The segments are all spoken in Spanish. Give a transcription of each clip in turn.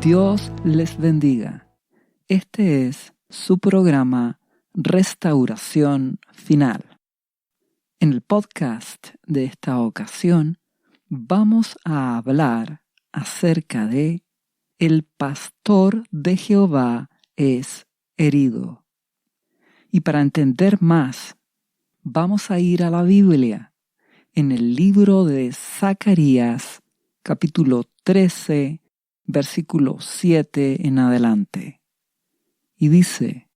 Dios les bendiga. Este es su programa Restauración Final. En el podcast de esta ocasión vamos a hablar acerca de El pastor de Jehová es herido. Y para entender más, vamos a ir a la Biblia, en el libro de Zacarías, capítulo 13, versículo 7 en adelante. Y dice: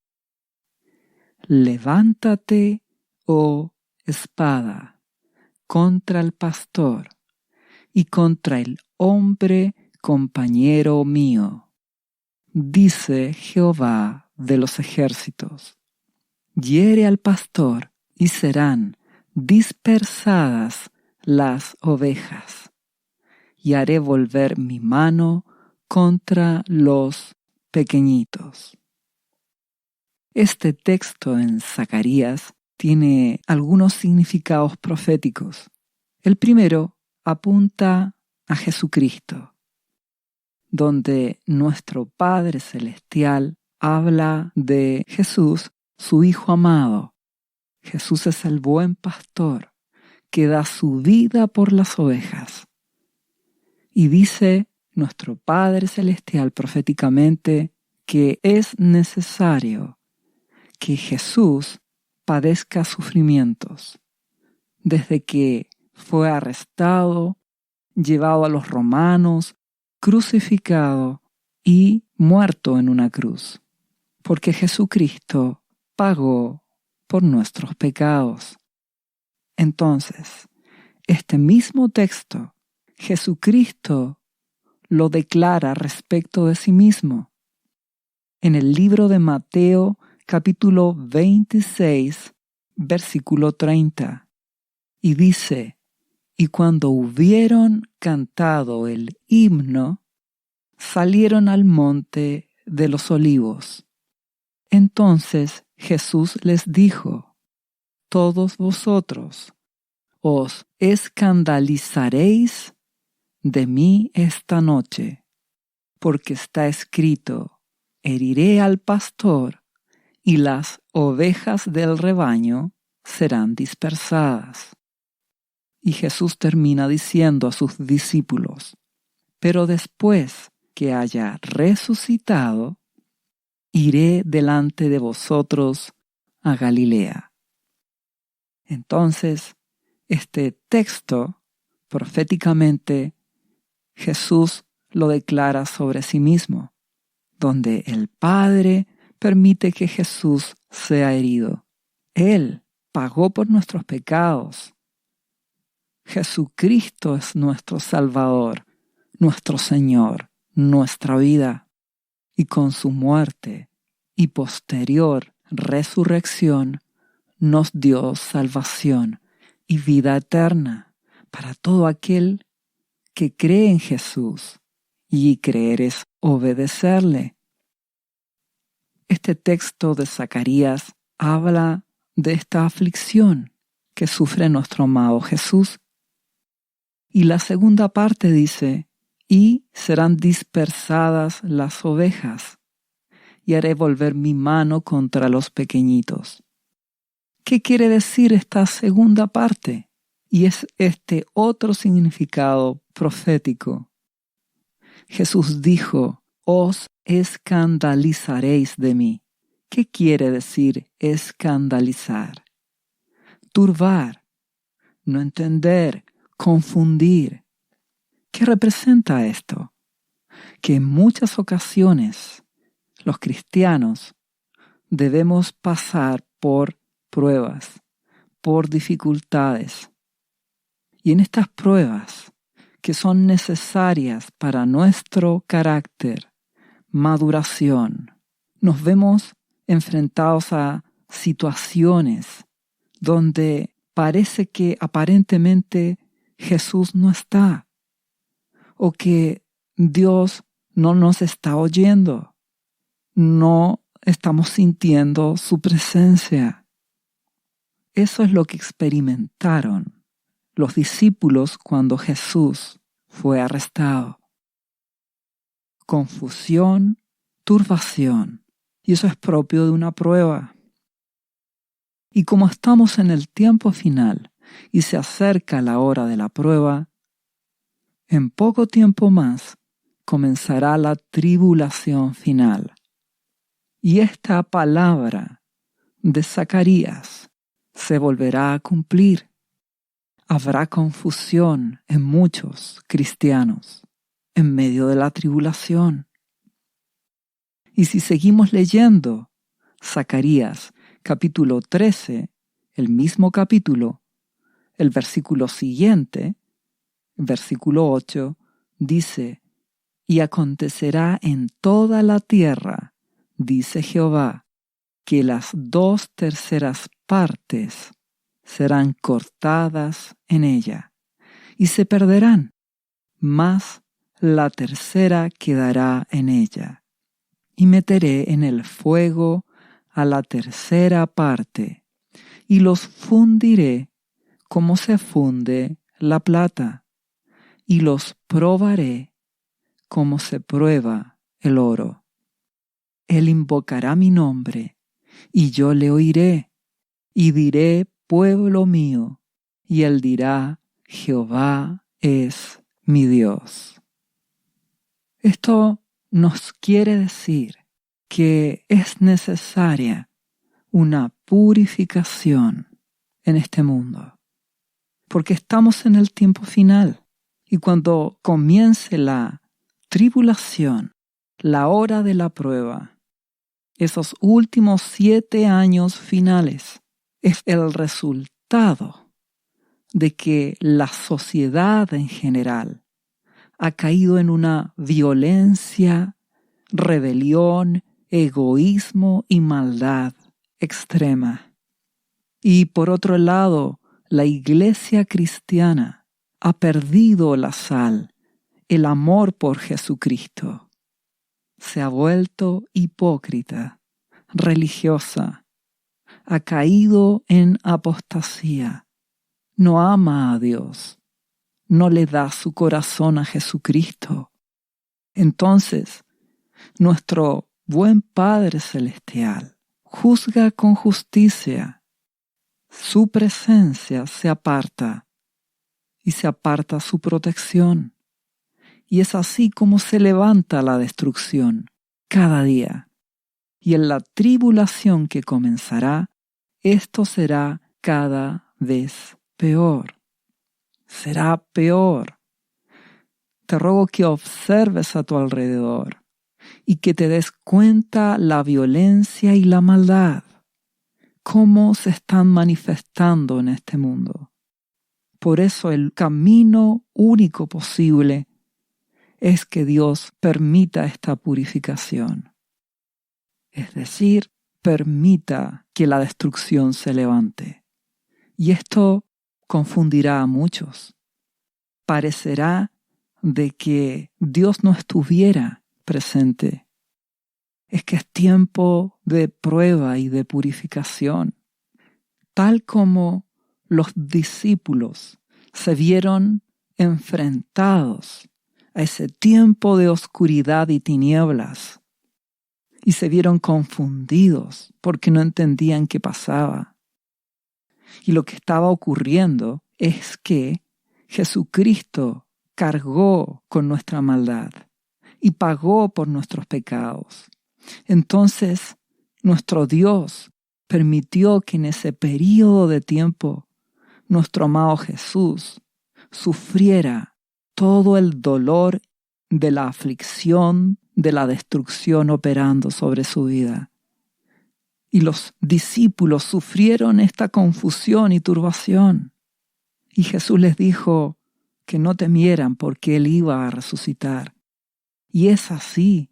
Levántate, oh espada, contra el pastor y contra el hombre compañero mío, dice Jehová de los ejércitos. Hiere al pastor y serán dispersadas las ovejas, y haré volver mi mano contra los pequeñitos. Este texto en Zacarías tiene algunos significados proféticos. El primero apunta a Jesucristo, donde nuestro Padre Celestial habla de Jesús, su Hijo amado. Jesús es el buen pastor que da su vida por las ovejas. Y dice nuestro Padre Celestial proféticamente que es necesario que Jesús padezca sufrimientos, desde que fue arrestado, llevado a los romanos, crucificado y muerto en una cruz, porque Jesucristo pagó por nuestros pecados. Entonces, este mismo texto, Jesucristo lo declara respecto de sí mismo. En el libro de Mateo, capítulo 26, versículo 30, y dice: Y cuando hubieron cantado el himno, salieron al monte de los olivos. Entonces Jesús les dijo: Todos vosotros os escandalizaréis de mí esta noche, porque está escrito: heriré al pastor, y las ovejas del rebaño serán dispersadas. Y Jesús termina diciendo a sus discípulos: pero después que haya resucitado, iré delante de vosotros a Galilea. Entonces, este texto, proféticamente, Jesús lo declara sobre sí mismo, donde el Padre permite que Jesús sea herido. Él pagó por nuestros pecados. Jesucristo es nuestro Salvador, nuestro Señor, nuestra vida. Y con su muerte y posterior resurrección nos dio salvación y vida eterna para todo aquel que cree en Jesús, y creer es obedecerle. Este texto de Zacarías habla de esta aflicción que sufre nuestro amado Jesús. Y la segunda parte dice: y serán dispersadas las ovejas, y haré volver mi mano contra los pequeñitos. ¿Qué quiere decir esta segunda parte? Y es este otro significado profético. Jesús dijo: os escandalizaréis de mí. ¿Qué quiere decir escandalizar? Turbar, no entender, confundir. ¿Qué representa esto? Que en muchas ocasiones los cristianos debemos pasar por pruebas, por dificultades. Y en estas pruebas, que son necesarias para nuestro carácter, maduración, nos vemos enfrentados a situaciones donde parece que aparentemente Jesús no está, o que Dios no nos está oyendo, no estamos sintiendo su presencia. Eso es lo que experimentaron los discípulos cuando Jesús fue arrestado. confusión, turbación. Y eso es propio de una prueba. Y como estamos en el tiempo final y se acerca la hora de la prueba, en poco tiempo más comenzará la tribulación final. Y esta palabra de Zacarías se volverá a cumplir. Habrá confusión en muchos cristianos en medio de la tribulación. Y si seguimos leyendo Zacarías capítulo 13, el mismo capítulo, el versículo siguiente, versículo 8, dice: y acontecerá en toda la tierra, dice Jehová, que las 2/3 partes serán cortadas en ella, y se perderán, mas la 1/3 quedará en ella. Y meteré en el fuego a la 1/3 parte, y los fundiré como se funde la plata, y los probaré como se prueba el oro. Él invocará mi nombre, y yo le oiré, y diré: pueblo mío, y él dirá: Jehová es mi Dios. Esto nos quiere decir que es necesaria una purificación en este mundo, porque estamos en el tiempo final, y cuando comience la tribulación, la hora de la prueba, esos últimos 7 años finales, es el resultado de que la sociedad en general ha caído en una violencia, rebelión, egoísmo y maldad extrema. Y por otro lado, la iglesia cristiana ha perdido la sal, el amor por Jesucristo. Se ha vuelto hipócrita, religiosa, ha caído en apostasía, no ama a Dios, no le da su corazón a Jesucristo. Entonces, nuestro buen Padre Celestial juzga con justicia. Su presencia se aparta y se aparta su protección. Y es así como se levanta la destrucción cada día. Y en la tribulación que comenzará, esto será cada vez peor. Será peor. Te ruego que observes a tu alrededor y que te des cuenta la violencia y la maldad, cómo se están manifestando en este mundo. Por eso el camino único posible es que Dios permita esta purificación. Es decir, permita que la destrucción se levante. Y esto confundirá a muchos. Parecerá de que Dios no estuviera presente. Es que es tiempo de prueba y de purificación. Tal como los discípulos se vieron enfrentados a ese tiempo de oscuridad y tinieblas, y se vieron confundidos porque no entendían qué pasaba. Y lo que estaba ocurriendo es que Jesucristo cargó con nuestra maldad y pagó por nuestros pecados. Entonces, nuestro Dios permitió que en ese período de tiempo nuestro amado Jesús sufriera todo el dolor de la aflicción, de la destrucción operando sobre su vida. Y los discípulos sufrieron esta confusión y turbación. Y Jesús les dijo que no temieran porque Él iba a resucitar. Y es así.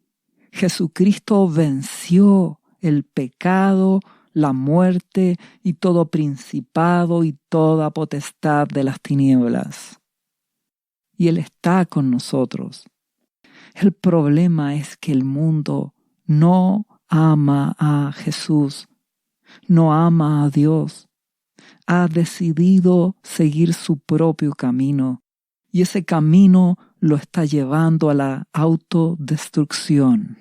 Jesucristo venció el pecado, la muerte y todo principado y toda potestad de las tinieblas. Y Él está con nosotros. El problema es que el mundo no ama a Jesús, no ama a Dios. Ha decidido seguir su propio camino y ese camino lo está llevando a la autodestrucción,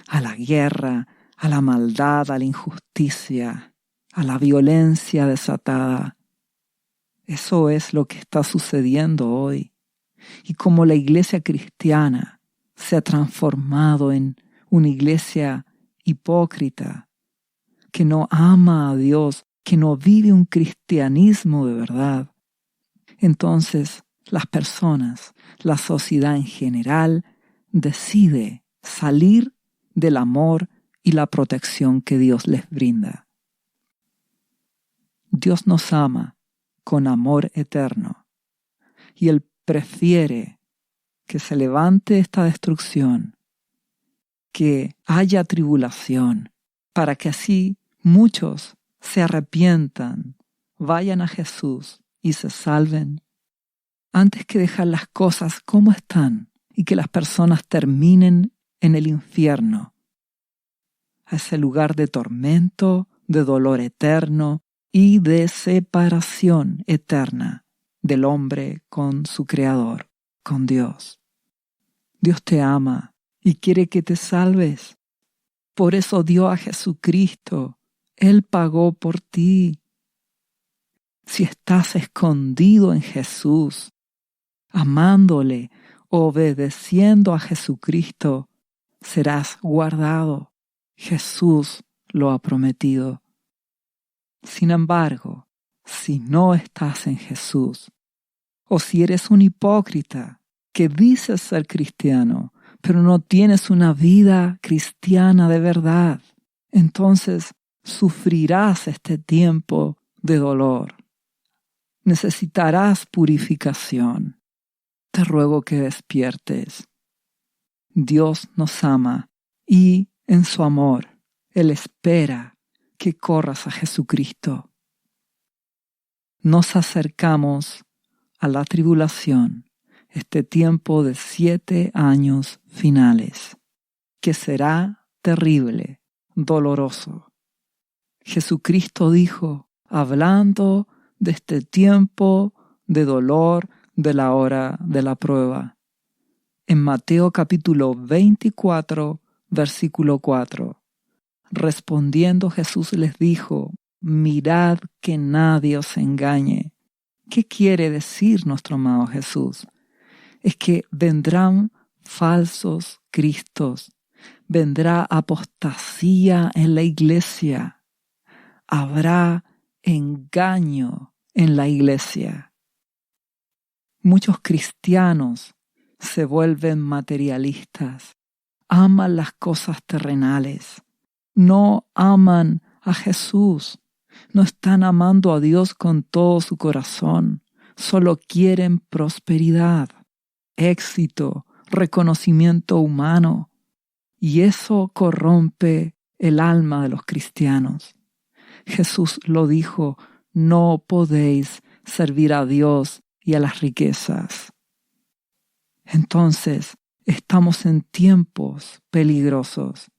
a la guerra, a la maldad, a la injusticia, a la violencia desatada. Eso es lo que está sucediendo hoy. Y como la iglesia cristiana se ha transformado en una iglesia hipócrita, que no ama a Dios, que no vive un cristianismo de verdad, entonces las personas, la sociedad en general, decide salir del amor y la protección que Dios les brinda. Dios nos ama con amor eterno y Él prefiere que se levante esta destrucción, que haya tribulación, para que así muchos se arrepientan, vayan a Jesús y se salven, antes que dejar las cosas como están y que las personas terminen en el infierno, a ese lugar de tormento, de dolor eterno y de separación eterna del hombre con su Creador, con Dios. Dios te ama y quiere que te salves. Por eso dio a Jesucristo. Él pagó por ti. Si estás escondido en Jesús, amándole, obedeciendo a Jesucristo, serás guardado. Jesús lo ha prometido. Sin embargo, si no estás en Jesús, o si eres un hipócrita que dices ser cristiano, pero no tienes una vida cristiana de verdad, entonces sufrirás este tiempo de dolor. Necesitarás purificación. Te ruego que despiertes. Dios nos ama y en su amor Él espera que corras a Jesucristo. Nos acercamos a la tribulación, este tiempo de 7 años finales, que será terrible, doloroso. Jesucristo dijo, hablando de este tiempo de dolor, de la hora de la prueba. En Mateo capítulo 24, versículo 4, respondiendo Jesús les dijo, mirad que nadie os engañe. ¿Qué quiere decir nuestro amado Jesús? Es que vendrán falsos cristos, vendrá apostasía en la iglesia, habrá engaño en la iglesia. Muchos cristianos se vuelven materialistas, aman las cosas terrenales, no aman a Jesús, no están amando a Dios con todo su corazón, solo quieren prosperidad, éxito, reconocimiento humano, y eso corrompe el alma de los cristianos. Jesús lo dijo, no podéis servir a Dios y a las riquezas. Entonces, estamos en tiempos peligrosos,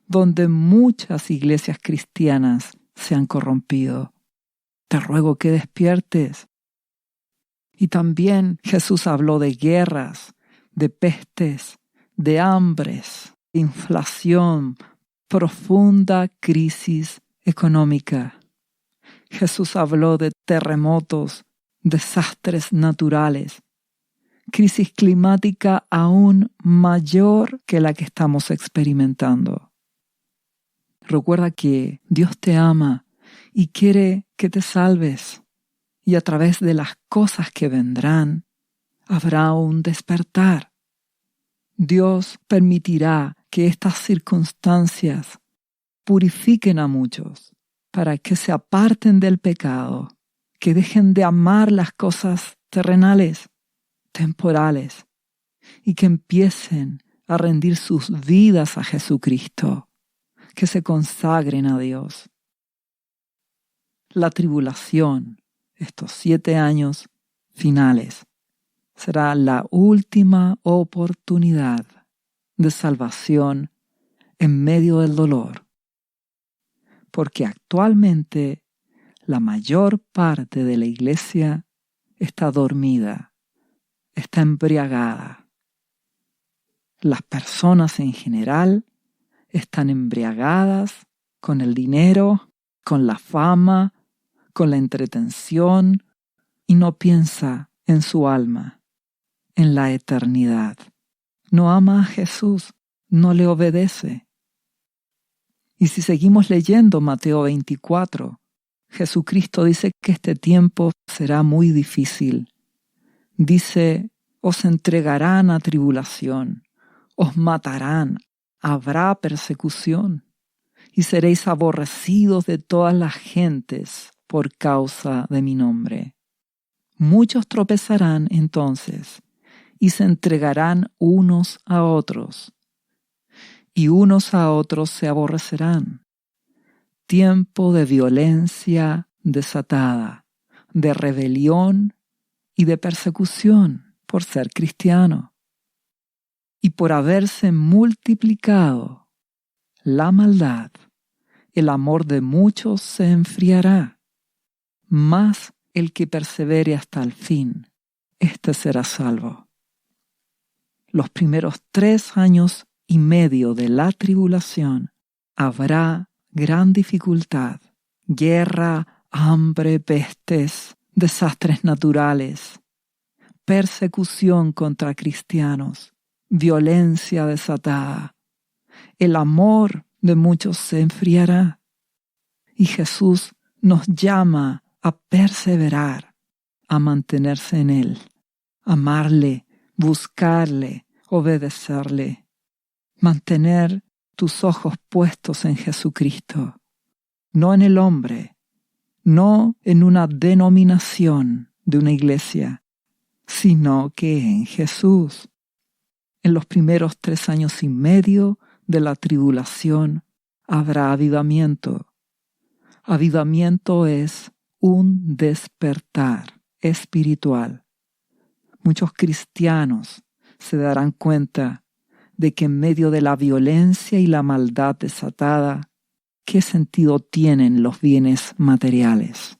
donde muchas iglesias cristianas se han corrompido. Te ruego que despiertes. Y también Jesús habló de guerras, de pestes, de hambres, inflación, profunda crisis económica. Jesús habló de terremotos, desastres naturales, crisis climática aún mayor que la que estamos experimentando. Recuerda que Dios te ama y quiere que te salves, y a través de las cosas que vendrán, habrá un despertar. Dios permitirá que estas circunstancias purifiquen a muchos para que se aparten del pecado, que dejen de amar las cosas terrenales, temporales, y que empiecen a rendir sus vidas a Jesucristo, que se consagren a Dios. La tribulación, estos 7 años finales, será la última oportunidad de salvación en medio del dolor, porque actualmente la mayor parte de la iglesia está dormida, está embriagada. Las personas en general están embriagadas con el dinero, con la fama, con la entretención, y no piensa en su alma, en la eternidad. No ama a Jesús, no le obedece. Y si seguimos leyendo Mateo 24, Jesucristo dice que este tiempo será muy difícil. Dice, os entregarán a tribulación, os matarán, habrá persecución, y seréis aborrecidos de todas las gentes por causa de mi nombre. Muchos tropezarán entonces, y se entregarán unos a otros, y unos a otros se aborrecerán. Tiempo de violencia desatada, de rebelión y de persecución por ser cristiano. Y por haberse multiplicado la maldad, el amor de muchos se enfriará. Mas el que persevere hasta el fin, éste será salvo. Los primeros 3 años y medio de la tribulación habrá gran dificultad, guerra, hambre, pestes, desastres naturales, persecución contra cristianos, violencia desatada. El amor de muchos se enfriará. Y Jesús nos llama a perseverar, a mantenerse en Él, amarle, buscarle, obedecerle, mantener tus ojos puestos en Jesucristo, no en el hombre, no en una denominación de una iglesia, sino que en Jesús. En los primeros 3 años y medio de la tribulación habrá avivamiento. Avivamiento es un despertar espiritual. Muchos cristianos se darán cuenta de que en medio de la violencia y la maldad desatada, ¿qué sentido tienen los bienes materiales?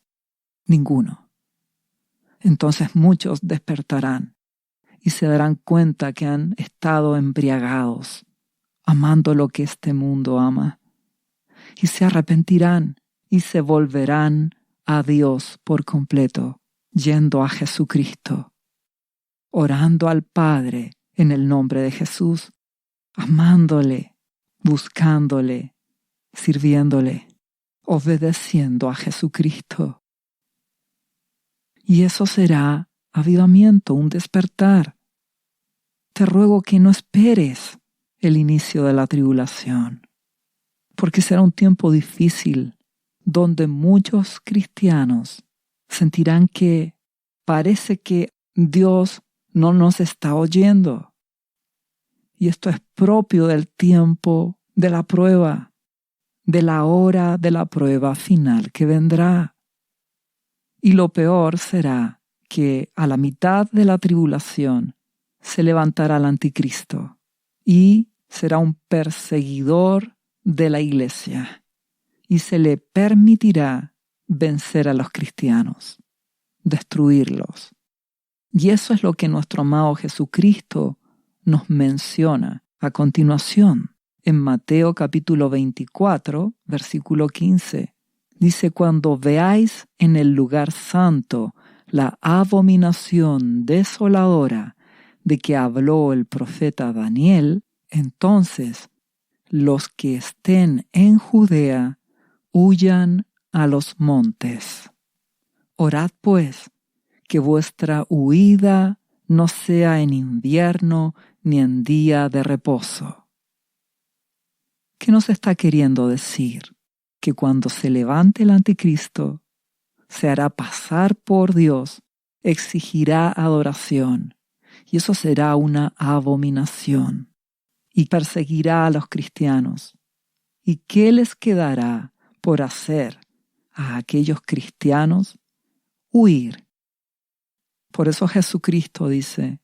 Ninguno. Entonces muchos despertarán y se darán cuenta que han estado embriagados, amando lo que este mundo ama, y se arrepentirán y se volverán a Dios por completo, yendo a Jesucristo, orando al Padre en el nombre de Jesús, amándole, buscándole, sirviéndole, obedeciendo a Jesucristo. Y eso será avivamiento, un despertar. Te ruego que no esperes el inicio de la tribulación, porque será un tiempo difícil donde muchos cristianos sentirán que parece que Dios no nos está oyendo. Y esto es propio del tiempo de la prueba, de la hora de la prueba final que vendrá. Y lo peor será que a la mitad de la tribulación se levantará el anticristo y será un perseguidor de la iglesia y se le permitirá vencer a los cristianos, destruirlos. Y eso es lo que nuestro amado Jesucristo nos menciona a continuación en Mateo capítulo 24, versículo 15. Dice, cuando veáis en el lugar santo la abominación desoladora de que habló el profeta Daniel, entonces los que estén en Judea huyan a los montes. Orad pues, que vuestra huida no sea en invierno ni en día de reposo. ¿Qué nos está queriendo decir? Que cuando se levante el anticristo, se hará pasar por Dios, exigirá adoración, y eso será una abominación, y perseguirá a los cristianos. ¿Y qué les quedará por hacer a aquellos cristianos? Huir. Por eso Jesucristo dice,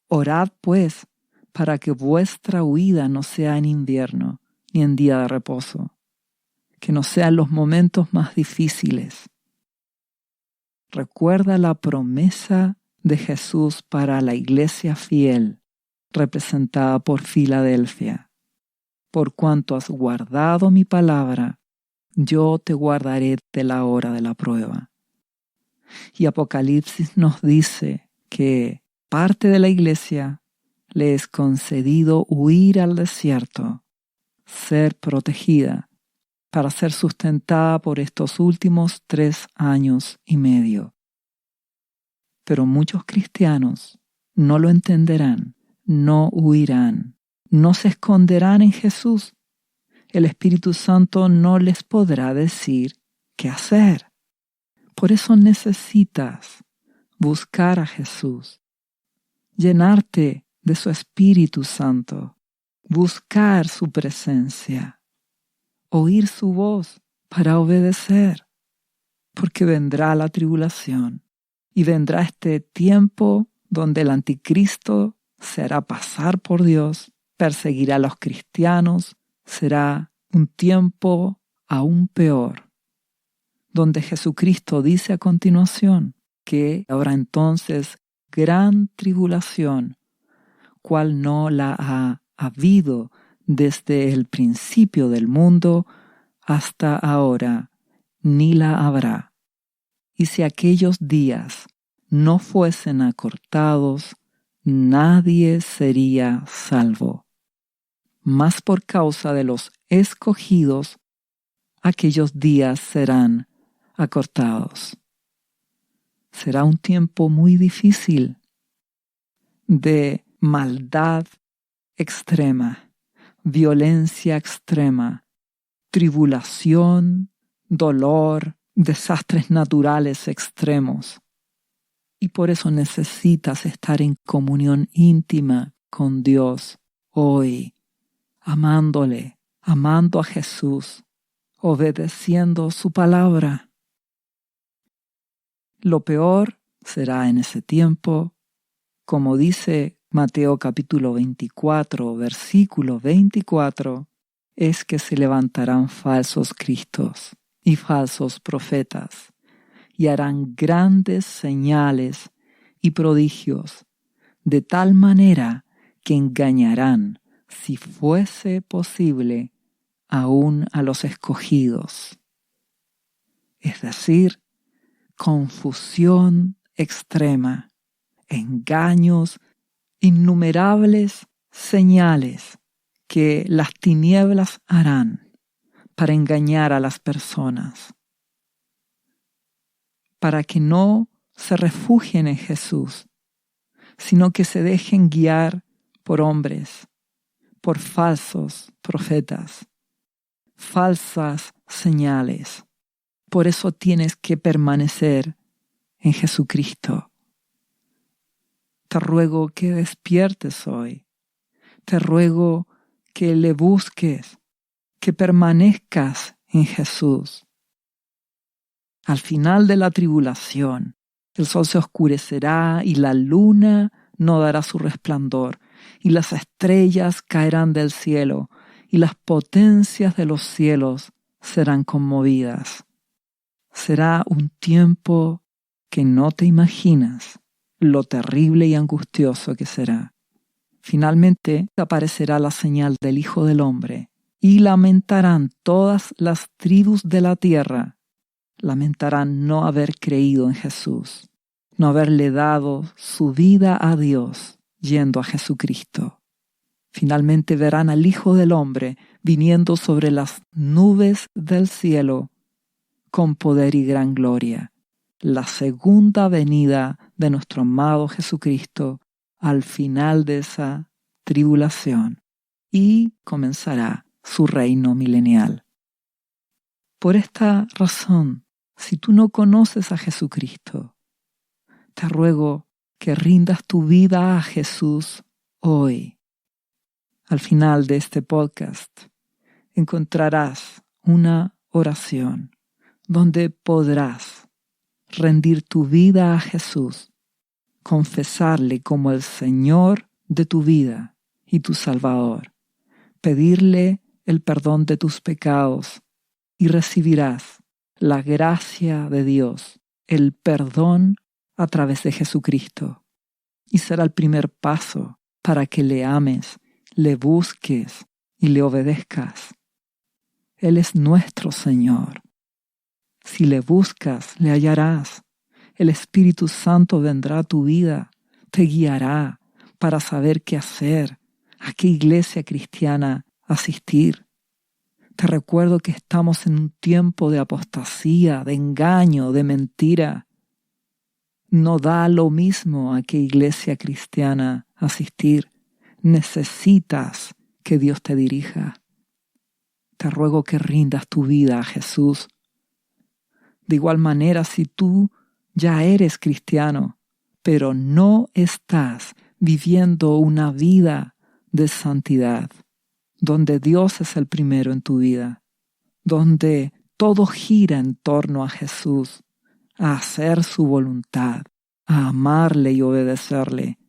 orad pues para que vuestra huida no sea en invierno ni en día de reposo, que no sean los momentos más difíciles. Recuerda la promesa de Jesús para la iglesia fiel, representada por Filadelfia. Por cuanto has guardado mi palabra, yo te guardaré de la hora de la prueba. Y Apocalipsis nos dice que parte de la iglesia le es concedido huir al desierto, ser protegida, para ser sustentada por estos últimos 3 años y medio. Pero muchos cristianos no lo entenderán, no huirán, no se esconderán en Jesús. El Espíritu Santo no les podrá decir qué hacer. Por eso necesitas buscar a Jesús, llenarte de su Espíritu Santo, buscar su presencia, oír su voz para obedecer, porque vendrá la tribulación y vendrá este tiempo donde el anticristo se hará pasar por Dios, perseguirá a los cristianos, será un tiempo aún peor, donde Jesucristo dice a continuación que habrá entonces gran tribulación, cual no la ha habido desde el principio del mundo hasta ahora, ni la habrá. Y si aquellos días no fuesen acortados, nadie sería salvo. Mas por causa de los escogidos, aquellos días serán acortados. Será un tiempo muy difícil de maldad extrema, violencia extrema, tribulación, dolor, desastres naturales extremos. Y por eso necesitas estar en comunión íntima con Dios hoy, amándole, amando a Jesús, obedeciendo su palabra. Lo peor será en ese tiempo, como dice Mateo capítulo 24, versículo 24, es que se levantarán falsos cristos y falsos profetas, y harán grandes señales y prodigios, de tal manera que engañarán, si fuese posible, aún a los escogidos. Es decir, confusión extrema, engaños, innumerables señales que las tinieblas harán para engañar a las personas, para que no se refugien en Jesús, sino que se dejen guiar por hombres, por falsos profetas, falsas señales. Por eso tienes que permanecer en Jesucristo. Te ruego que despiertes hoy. Te ruego que le busques, que permanezcas en Jesús. Al final de la tribulación, el sol se oscurecerá y la luna no dará su resplandor, y las estrellas caerán del cielo, y las potencias de los cielos serán conmovidas. Será un tiempo que no te imaginas lo terrible y angustioso que será. Finalmente aparecerá la señal del Hijo del Hombre, y lamentarán todas las tribus de la tierra. Lamentarán no haber creído en Jesús, no haberle dado su vida a Dios yendo a Jesucristo. Finalmente verán al Hijo del Hombre viniendo sobre las nubes del cielo con poder y gran gloria. La segunda venida de nuestro amado Jesucristo al final de esa tribulación, y comenzará su reino milenial. Por esta razón, si tú no conoces a Jesucristo, te ruego que rindas tu vida a Jesús hoy. Al final de este podcast encontrarás una oración donde podrás rendir tu vida a Jesús, confesarle como el Señor de tu vida y tu Salvador, pedirle el perdón de tus pecados y recibirás la gracia de Dios, el perdón a través de Jesucristo. Y será el primer paso para que le ames, le busques y le obedezcas. Él es nuestro Señor. Si le buscas, le hallarás. El Espíritu Santo vendrá a tu vida, te guiará para saber qué hacer, a qué iglesia cristiana asistir. Te recuerdo que estamos en un tiempo de apostasía, de engaño, de mentira. No da lo mismo a qué iglesia cristiana asistir. Necesitas que Dios te dirija. Te ruego que rindas tu vida a Jesús. De igual manera, si tú ya eres cristiano, pero no estás viviendo una vida de santidad, donde Dios es el primero en tu vida, donde todo gira en torno a Jesús, a hacer su voluntad, a amarle y obedecerle.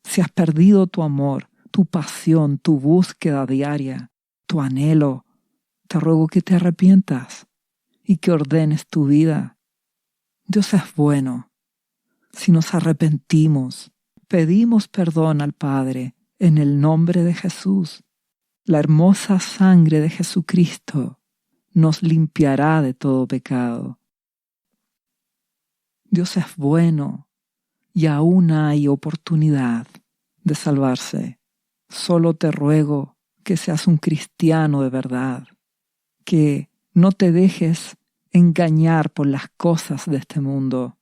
Si has perdido tu amor, tu pasión, tu búsqueda diaria, tu anhelo, te ruego que te arrepientas y que ordenes tu vida. Dios es bueno. Si nos arrepentimos, pedimos perdón al Padre en el nombre de Jesús. La hermosa sangre de Jesucristo nos limpiará de todo pecado. Dios es bueno y aún hay oportunidad de salvarse. Solo te ruego que seas un cristiano de verdad, que no te dejes engañar por las cosas de este mundo,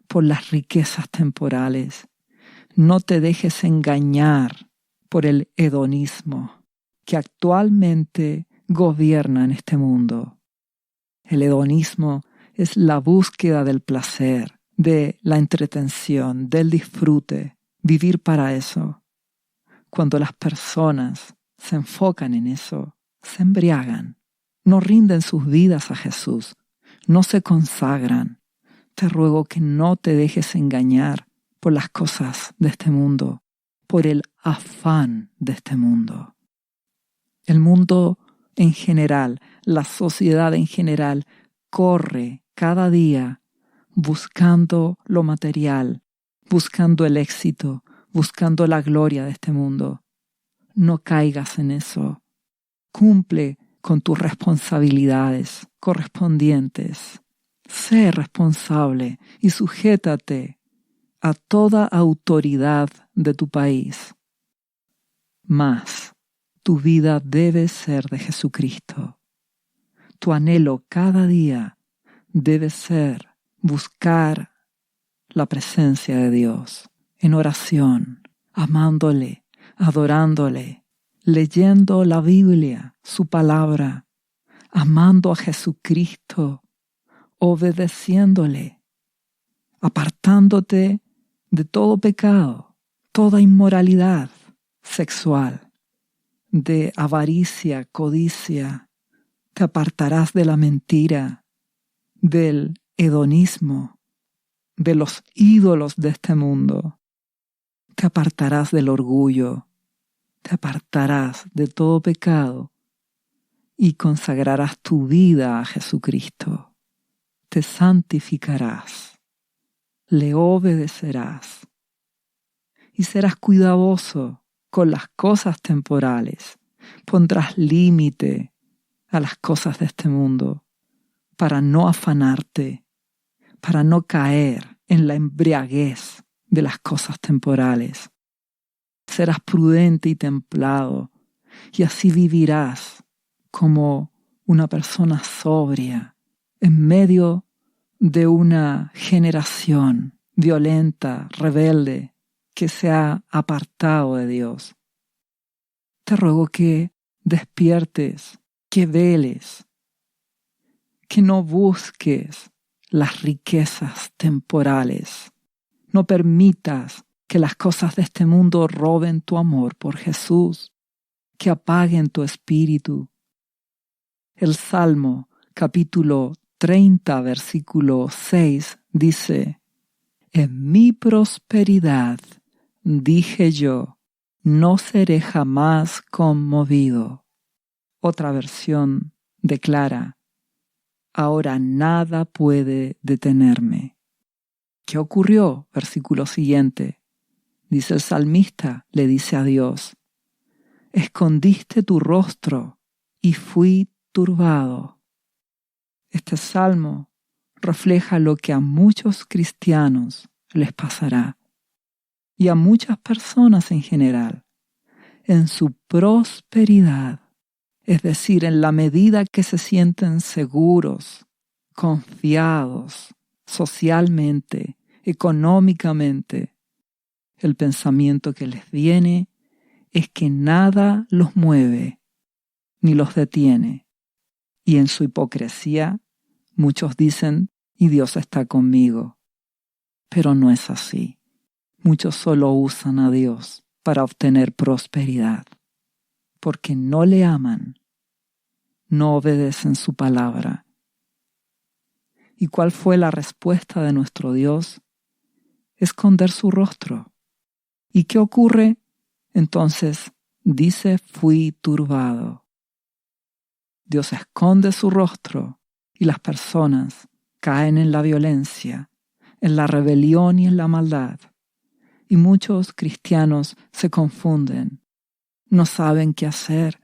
por las riquezas temporales. No te dejes engañar por el hedonismo que actualmente gobierna en este mundo. El hedonismo es la búsqueda del placer, de la entretención, del disfrute, vivir para eso. Cuando las personas se enfocan en eso, se embriagan, no rinden sus vidas a Jesús, no se consagran. Te ruego que no te dejes engañar por las cosas de este mundo, por el afán de este mundo. El mundo en general, la sociedad en general, corre cada día buscando lo material, buscando el éxito, buscando la gloria de este mundo. No caigas en eso. Cumple con tus responsabilidades correspondientes. Sé responsable y sujétate a toda autoridad de tu país. Mas tu vida debe ser de Jesucristo. Tu anhelo cada día debe ser buscar la presencia de Dios en oración, amándole, adorándole, leyendo la Biblia, su palabra, amando a Jesucristo, obedeciéndole, apartándote de todo pecado, toda inmoralidad sexual, de avaricia, codicia. Te apartarás de la mentira, del hedonismo, de los ídolos de este mundo. Te apartarás del orgullo, te apartarás de todo pecado y consagrarás tu vida a Jesucristo. Te santificarás, le obedecerás y serás cuidadoso con las cosas temporales. Pondrás límite a las cosas de este mundo para no afanarte, para no caer en la embriaguez de las cosas temporales. Serás prudente y templado y así vivirás como una persona sobria en medio de una generación violenta, rebelde, que se ha apartado de Dios. Te ruego que despiertes, que veles, que no busques las riquezas temporales. No permitas que las cosas de este mundo roben tu amor por Jesús, que apaguen tu espíritu. El Salmo capítulo 30, versículo 6 dice: En mi prosperidad, dije yo, no seré jamás conmovido. Otra versión declara: ahora nada puede detenerme. ¿Qué ocurrió? Versículo siguiente. Dice el salmista, le dice a Dios, escondiste tu rostro y fui turbado. Este salmo refleja lo que a muchos cristianos les pasará y a muchas personas en general. En su prosperidad, es decir, en la medida que se sienten seguros, confiados, socialmente, económicamente, el pensamiento que les viene es que nada los mueve ni los detiene. Y en su hipocresía, muchos dicen, y Dios está conmigo. Pero no es así. Muchos solo usan a Dios para obtener prosperidad, porque no le aman, no obedecen su palabra. ¿Y cuál fue la respuesta de nuestro Dios? Esconder su rostro. ¿Y qué ocurre? Entonces dice, fui turbado. Dios esconde su rostro y las personas caen en la violencia, en la rebelión y en la maldad. Y muchos cristianos se confunden, no saben qué hacer.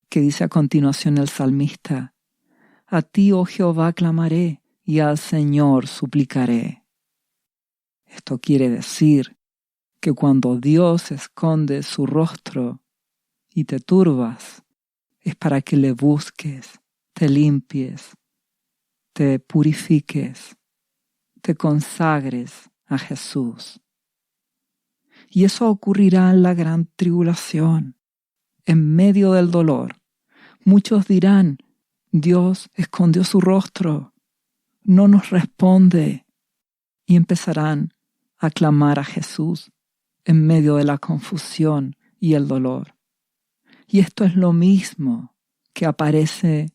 Que dice a continuación el salmista, a ti, oh Jehová, clamaré y al Señor suplicaré. Esto quiere decir que cuando Dios esconde su rostro y te turbas, es para que le busques, te limpies, te purifiques, te consagres a Jesús. Y eso ocurrirá en la gran tribulación, en medio del dolor. Muchos dirán, Dios escondió su rostro, no nos responde, y empezarán a clamar a Jesús en medio de la confusión y el dolor. Y esto es lo mismo que aparece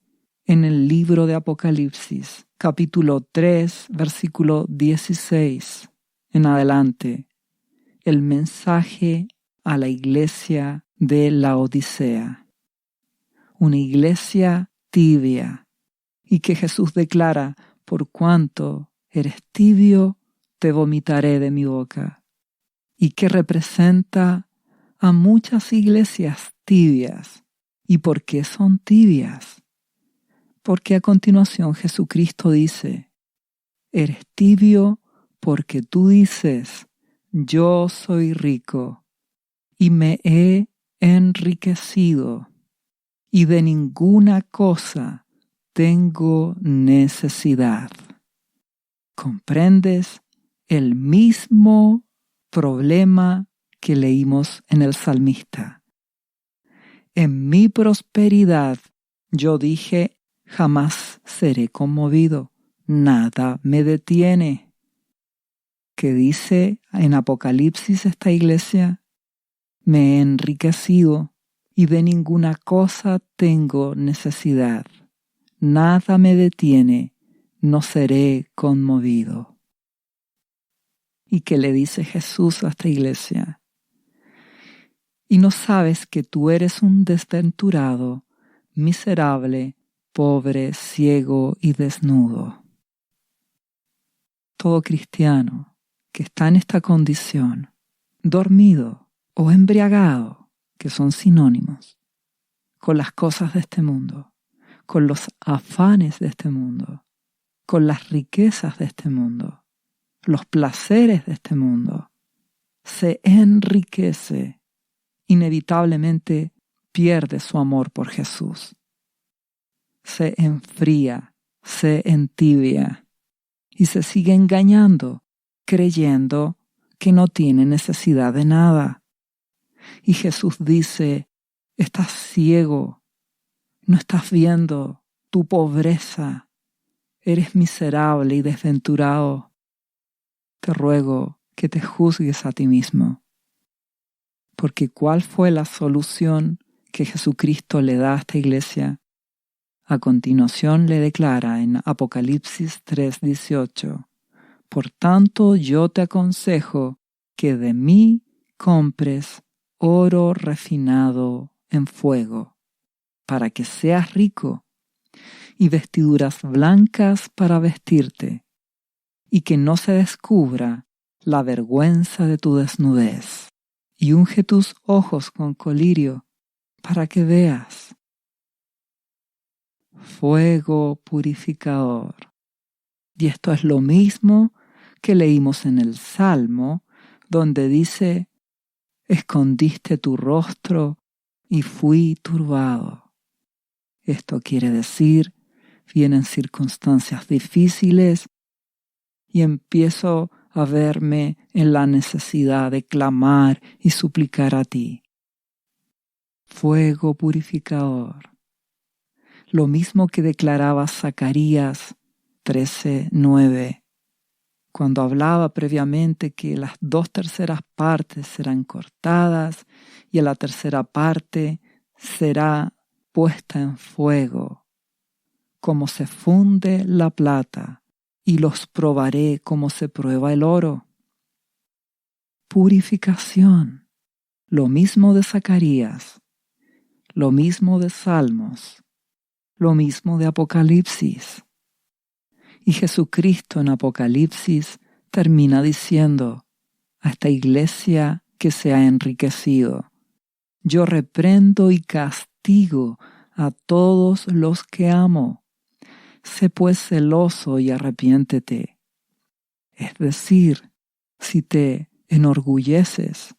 en el libro de Apocalipsis, capítulo 3, versículo 16 en adelante. El mensaje a la iglesia de Laodicea. Una iglesia tibia, y que Jesús declara, por cuanto eres tibio, te vomitaré de mi boca. Y que representa a muchas iglesias tibias. ¿Y por qué son tibias? Porque a continuación Jesucristo dice, eres tibio porque tú dices, yo soy rico y me he enriquecido y de ninguna cosa tengo necesidad. ¿Comprendes? El mismo problema que leímos en el salmista. En mi prosperidad yo dije, jamás seré conmovido, nada me detiene. ¿Qué dice en Apocalipsis esta iglesia? Me he enriquecido y de ninguna cosa tengo necesidad. Nada me detiene, no seré conmovido. ¿Y qué le dice Jesús a esta iglesia? Y no sabes que tú eres un desventurado, miserable, pobre, ciego y desnudo. Todo cristiano que está en esta condición, dormido o embriagado, que son sinónimos, con las cosas de este mundo, con los afanes de este mundo, con las riquezas de este mundo, los placeres de este mundo, se enriquece, inevitablemente pierde su amor por Jesús. Se enfría, se entibia y se sigue engañando, creyendo que no tiene necesidad de nada. Y Jesús dice, estás ciego, no estás viendo tu pobreza, eres miserable y desventurado. Te ruego que te juzgues a ti mismo. Porque ¿cuál fue la solución que Jesucristo le da a esta iglesia? A continuación le declara en Apocalipsis 3:18, por tanto yo te aconsejo que de mí compres oro refinado en fuego, para que seas rico, y vestiduras blancas para vestirte, y que no se descubra la vergüenza de tu desnudez. Y unge tus ojos con colirio para que veas. Fuego purificador. Y esto es lo mismo que leímos en el Salmo, donde dice: escondiste tu rostro y fui turbado. Esto quiere decir, vienen circunstancias difíciles y empiezo a verme en la necesidad de clamar y suplicar a ti. Fuego purificador. Lo mismo que declaraba Zacarías 13:9, cuando hablaba previamente que las 2/3 partes serán cortadas y a la 1/3 parte será puesta en fuego, como se funde la plata, y los probaré como se prueba el oro. Purificación. Lo mismo de Zacarías, lo mismo de Salmos, lo mismo de Apocalipsis. Y Jesucristo en Apocalipsis termina diciendo a esta iglesia que se ha enriquecido: yo reprendo y castigo a todos los que amo. Sé pues celoso y arrepiéntete. Es decir, si te enorgulleces,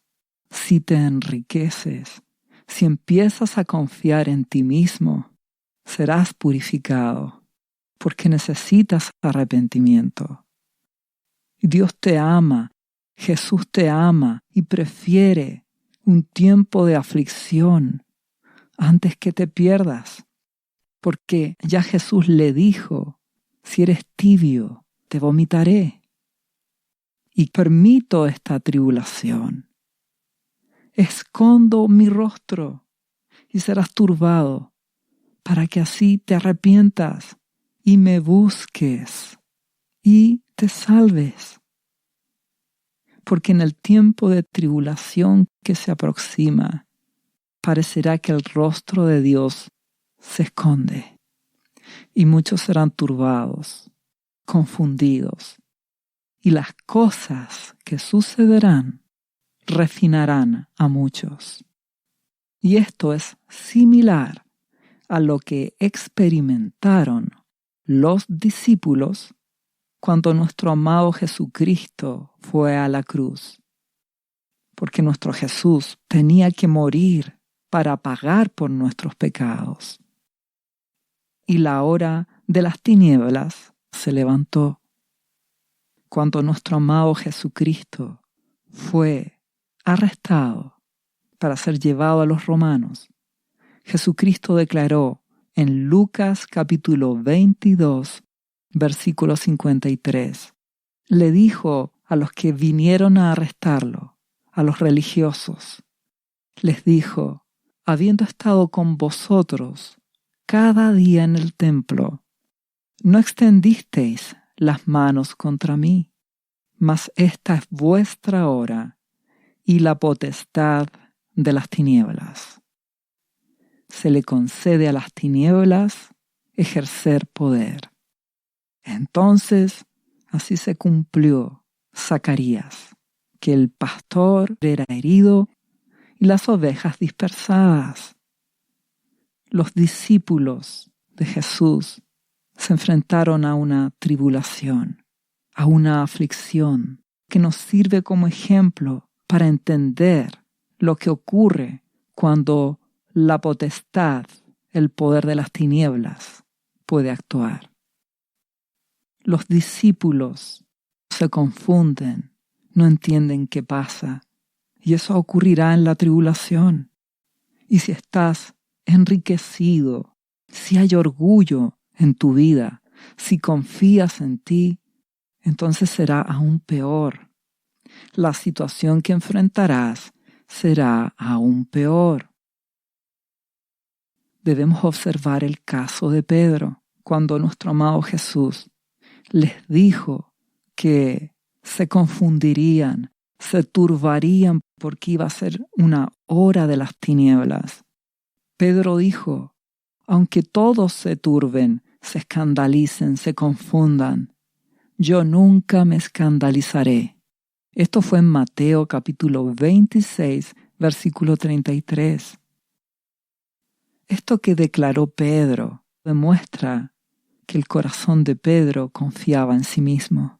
si te enriqueces, si empiezas a confiar en ti mismo, serás purificado, porque necesitas arrepentimiento. Dios te ama, Jesús te ama y prefiere un tiempo de aflicción antes que te pierdas, porque ya Jesús le dijo: si eres tibio, te vomitaré. Y permito esta tribulación. Escondo mi rostro y serás turbado, para que así te arrepientas y me busques y te salves. Porque en el tiempo de tribulación que se aproxima, parecerá que el rostro de Dios se esconde y muchos serán turbados, confundidos, y las cosas que sucederán refinarán a muchos. Y esto es similar a lo que experimentaron los discípulos cuando nuestro amado Jesucristo fue a la cruz. Porque nuestro Jesús tenía que morir para pagar por nuestros pecados. Y la hora de las tinieblas se levantó. Cuando nuestro amado Jesucristo fue arrestado para ser llevado a los romanos, Jesucristo declaró en Lucas capítulo 22, versículo 53, le dijo a los que vinieron a arrestarlo, a los religiosos, les dijo: habiendo estado con vosotros cada día en el templo, no extendisteis las manos contra mí, mas esta es vuestra hora y la potestad de las tinieblas. Se le concede a las tinieblas ejercer poder. Entonces, así se cumplió Zacarías, que el pastor era herido y las ovejas dispersadas. Los discípulos de Jesús se enfrentaron a una tribulación, a una aflicción que nos sirve como ejemplo para entender lo que ocurre cuando la potestad, el poder de las tinieblas, puede actuar. Los discípulos se confunden, no entienden qué pasa, y eso ocurrirá en la tribulación. Y si estás enriquecido, si hay orgullo en tu vida, si confías en ti, entonces será aún peor. La situación que enfrentarás será aún peor. Debemos observar el caso de Pedro, cuando nuestro amado Jesús les dijo que se confundirían, se turbarían porque iba a ser una hora de las tinieblas. Pedro dijo: aunque todos se turben, se escandalicen, se confundan, yo nunca me escandalizaré. Esto fue en Mateo capítulo 26, versículo 33. Esto que declaró Pedro demuestra que el corazón de Pedro confiaba en sí mismo.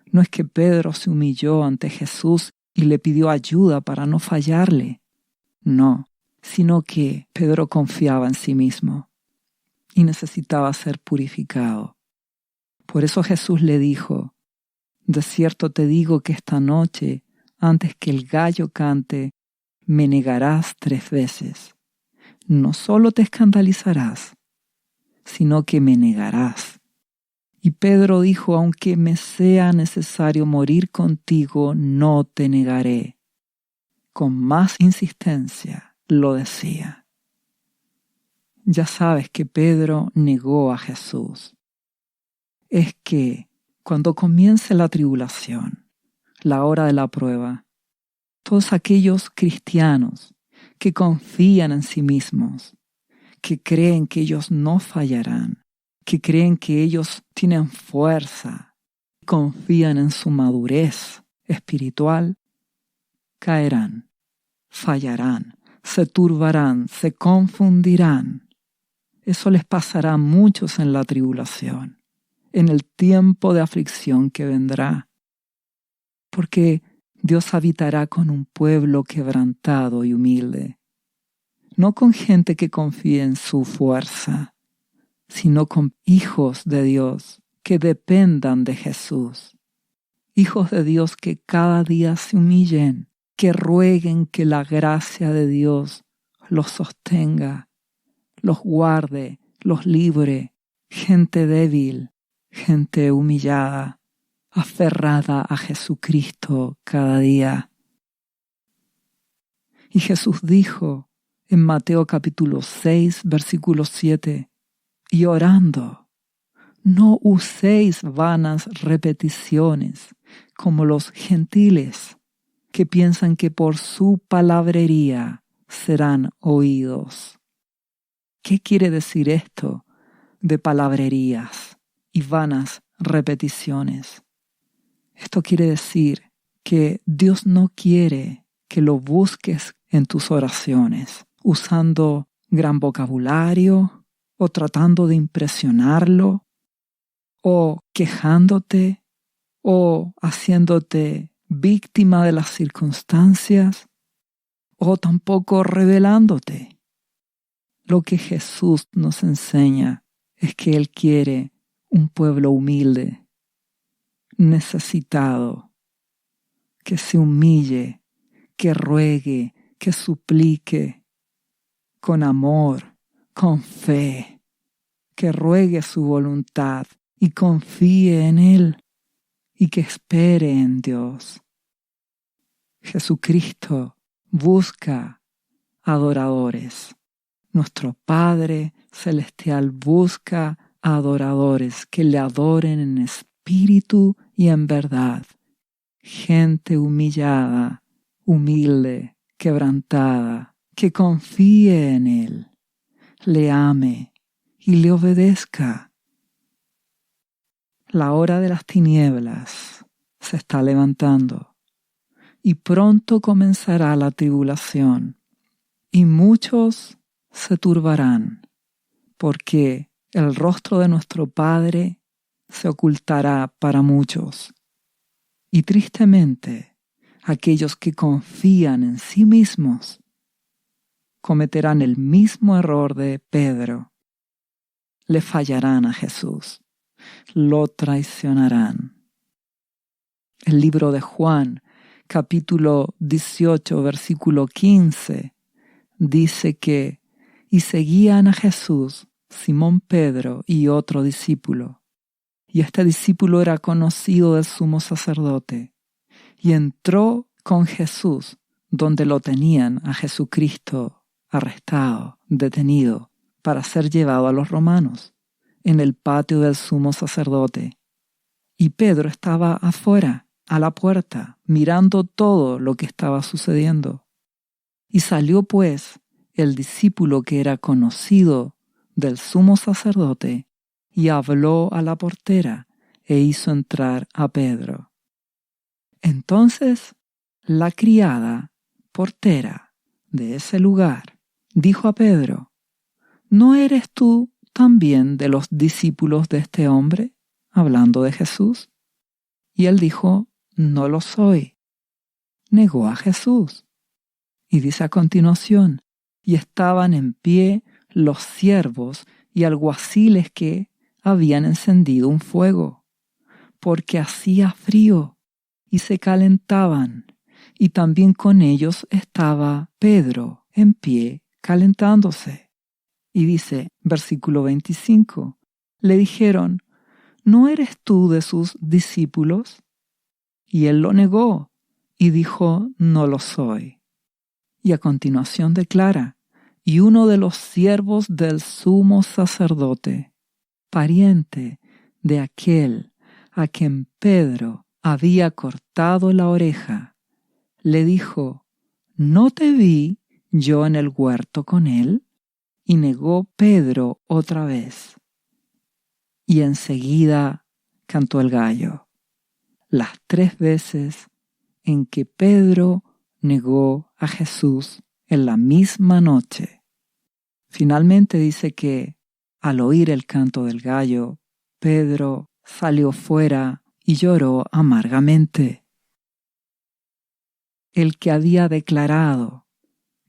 No es que Pedro se humilló ante Jesús y le pidió ayuda para no fallarle. No, sino que Pedro confiaba en sí mismo y necesitaba ser purificado. Por eso Jesús le dijo, de cierto te digo que esta noche, antes que el gallo cante, me negarás 3 veces. No solo te escandalizarás, sino que me negarás. Y Pedro dijo, aunque me sea necesario morir contigo, no te negaré. Con más insistencia lo decía. Ya sabes que Pedro negó a Jesús. Es que cuando comience la tribulación, la hora de la prueba, todos aquellos cristianos que confían en sí mismos, que creen que ellos no fallarán, que creen que ellos tienen fuerza, confían en su madurez espiritual, caerán, fallarán, se turbarán, se confundirán. Eso les pasará a muchos en la tribulación, en el tiempo de aflicción que vendrá, porque Dios habitará con un pueblo quebrantado y humilde, no con gente que confíe en su fuerza, sino con hijos de Dios que dependan de Jesús, hijos de Dios que cada día se humillen, que rueguen que la gracia de Dios los sostenga, los guarde, los libre, gente débil, gente humillada, aferrada a Jesucristo cada día. Y Jesús dijo en Mateo capítulo 6, versículo 7, y orando, no uséis vanas repeticiones como los gentiles, que piensan que por su palabrería serán oídos. ¿Qué quiere decir esto de palabrerías y vanas repeticiones? Esto quiere decir que Dios no quiere que lo busques en tus oraciones, usando gran vocabulario o tratando de impresionarlo o quejándote o haciéndote víctima de las circunstancias o tampoco revelándote. Lo que Jesús nos enseña es que Él quiere un pueblo humilde, necesitado, que se humille, que ruegue, que suplique, con amor, con fe, que ruegue su voluntad y confíe en Él y que espere en Dios. Jesucristo busca adoradores. Nuestro Padre Celestial busca adoradores que le adoren en espíritu y en verdad. Gente humillada, humilde, quebrantada, que confíe en Él, le ame y le obedezca. La hora de las tinieblas se está levantando y pronto comenzará la tribulación y muchos se turbarán porque el rostro de nuestro Padre se ocultará para muchos. Y tristemente, aquellos que confían en sí mismos cometerán el mismo error de Pedro. Le fallarán a Jesús, lo traicionarán. El libro de Juan, capítulo 18, versículo 15, dice que y seguían a Jesús Simón Pedro y otro discípulo. Y este discípulo era conocido del sumo sacerdote. Y entró con Jesús, donde lo tenían a Jesucristo arrestado, detenido, para ser llevado a los romanos, en el patio del sumo sacerdote. Y Pedro estaba afuera, a la puerta, mirando todo lo que estaba sucediendo. Y salió pues el discípulo que era conocido del sumo sacerdote y habló a la portera e hizo entrar a Pedro. Entonces la criada portera de ese lugar dijo a Pedro: ¿No eres tú también de los discípulos de este hombre? Hablando de Jesús. Y él dijo: No lo soy. Negó a Jesús. Y dice a continuación: y estaban en pie los siervos y alguaciles que habían encendido un fuego, porque hacía frío, y se calentaban, y también con ellos estaba Pedro en pie calentándose. Y dice, versículo 25, le dijeron: ¿No eres tú de sus discípulos? Y él lo negó y dijo: No lo soy. Y a continuación declara: y uno de los siervos del sumo sacerdote, pariente de aquel a quien Pedro había cortado la oreja, le dijo: ¿No te vi yo en el huerto con él? Y negó Pedro otra vez. Y enseguida cantó el gallo. Las 3 veces en que Pedro negó a Jesús en la misma noche. Finalmente dice que al oír el canto del gallo, Pedro salió fuera y lloró amargamente. El que había declarado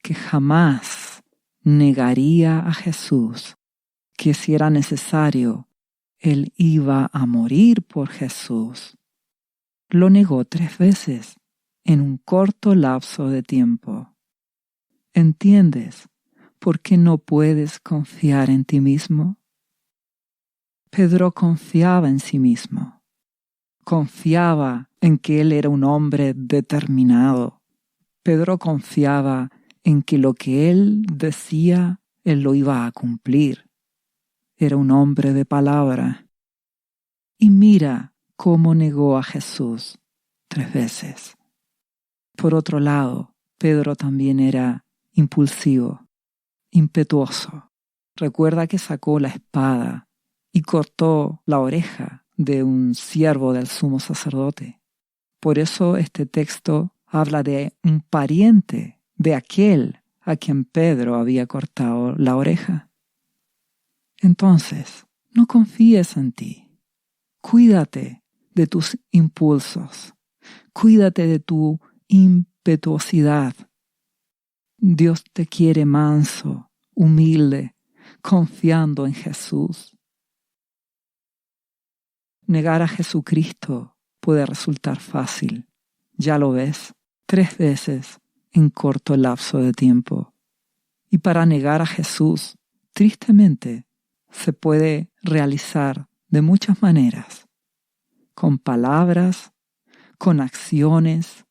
que jamás negaría a Jesús, que si era necesario, él iba a morir por Jesús, lo negó 3 veces en un corto lapso de tiempo. ¿Entiendes por qué no puedes confiar en ti mismo? Pedro confiaba en sí mismo. Confiaba en que él era un hombre determinado. Pedro confiaba en que lo que él decía, él lo iba a cumplir. Era un hombre de palabra. Y mira cómo negó a Jesús 3 veces. Por otro lado, Pedro también era impulsivo, impetuoso. Recuerda que sacó la espada y cortó la oreja de un siervo del sumo sacerdote. Por eso este texto habla de un pariente de aquel a quien Pedro había cortado la oreja. Entonces, no confíes en ti. Cuídate de tus impulsos. Cuídate de tu impetuosidad. Dios te quiere manso, humilde, confiando en Jesús. Negar a Jesucristo puede resultar fácil. Ya lo ves, 3 veces en corto lapso de tiempo. Y para negar a Jesús, tristemente, se puede realizar de muchas maneras. Con palabras, con acciones,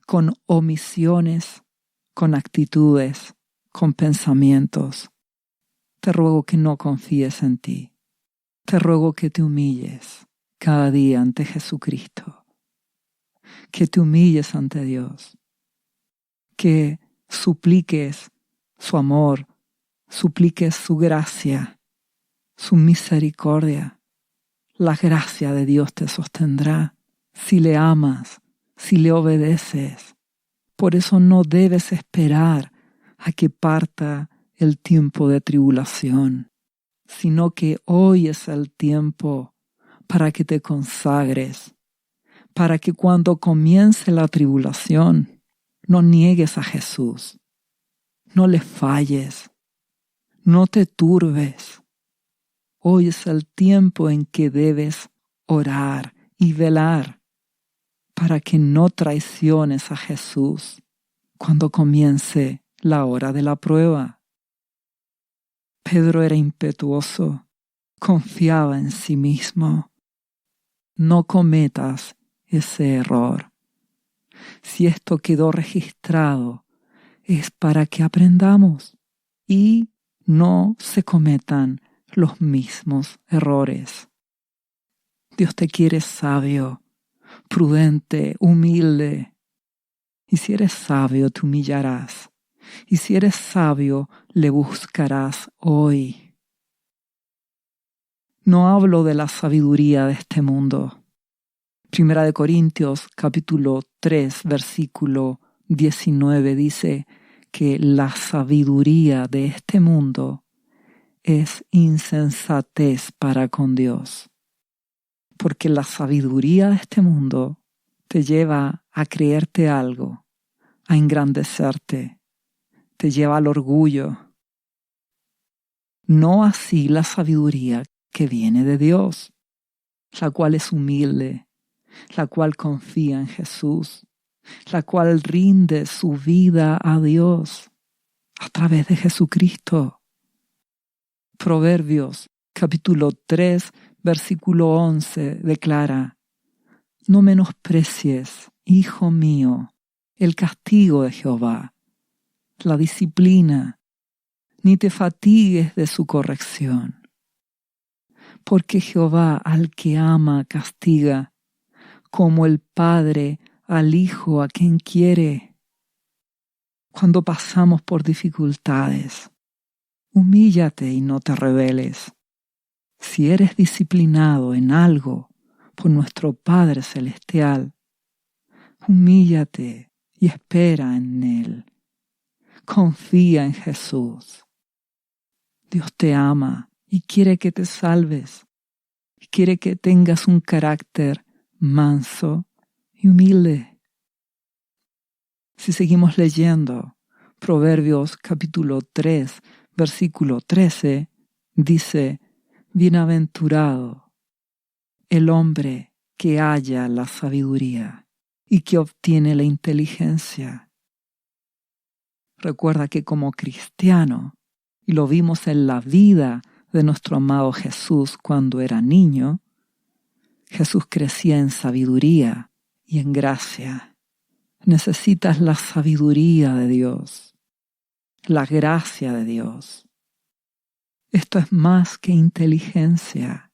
con omisiones, con actitudes, con pensamientos. Te ruego que no confíes en ti. Te ruego que te humilles cada día ante Jesucristo. Que te humilles ante Dios. Que supliques su amor, supliques su gracia, su misericordia. La gracia de Dios te sostendrá si le amas, si le obedeces. Por eso no debes esperar a que parta el tiempo de tribulación, sino que hoy es el tiempo para que te consagres, para que cuando comience la tribulación no niegues a Jesús, no le falles, no te turbes. Hoy es el tiempo en que debes orar y velar para que no traiciones a Jesús cuando comience la hora de la prueba. Pedro era impetuoso, confiaba en sí mismo. No cometas ese error. Si esto quedó registrado, es para que aprendamos y no se cometan los mismos errores. Dios te quiere sabio, prudente, humilde. Y si eres sabio, te humillarás. Y si eres sabio, le buscarás hoy. No hablo de la sabiduría de este mundo. 1 Corintios capítulo 3, versículo 19 dice que la sabiduría de este mundo es insensatez para con Dios. Porque la sabiduría de este mundo te lleva a creerte algo, a engrandecerte, te lleva al orgullo. No así la sabiduría que viene de Dios, la cual es humilde, la cual confía en Jesús, la cual rinde su vida a Dios a través de Jesucristo. Proverbios capítulo 3, versículo 11 declara: No menosprecies, hijo mío, el castigo de Jehová, la disciplina, ni te fatigues de su corrección. Porque Jehová al que ama castiga, como el padre al hijo a quien quiere. Cuando pasamos por dificultades, humíllate y no te rebeles. Si eres disciplinado en algo por nuestro Padre Celestial, humíllate y espera en Él. Confía en Jesús. Dios te ama y quiere que te salves. Y quiere que tengas un carácter manso y humilde. Si seguimos leyendo, Proverbios capítulo 3, versículo 13, dice: Bienaventurado el hombre que halla la sabiduría y que obtiene la inteligencia. Recuerda que como cristiano, y lo vimos en la vida de nuestro amado Jesús cuando era niño, Jesús crecía en sabiduría y en gracia. Necesitas la sabiduría de Dios, la gracia de Dios. Esto es más que inteligencia,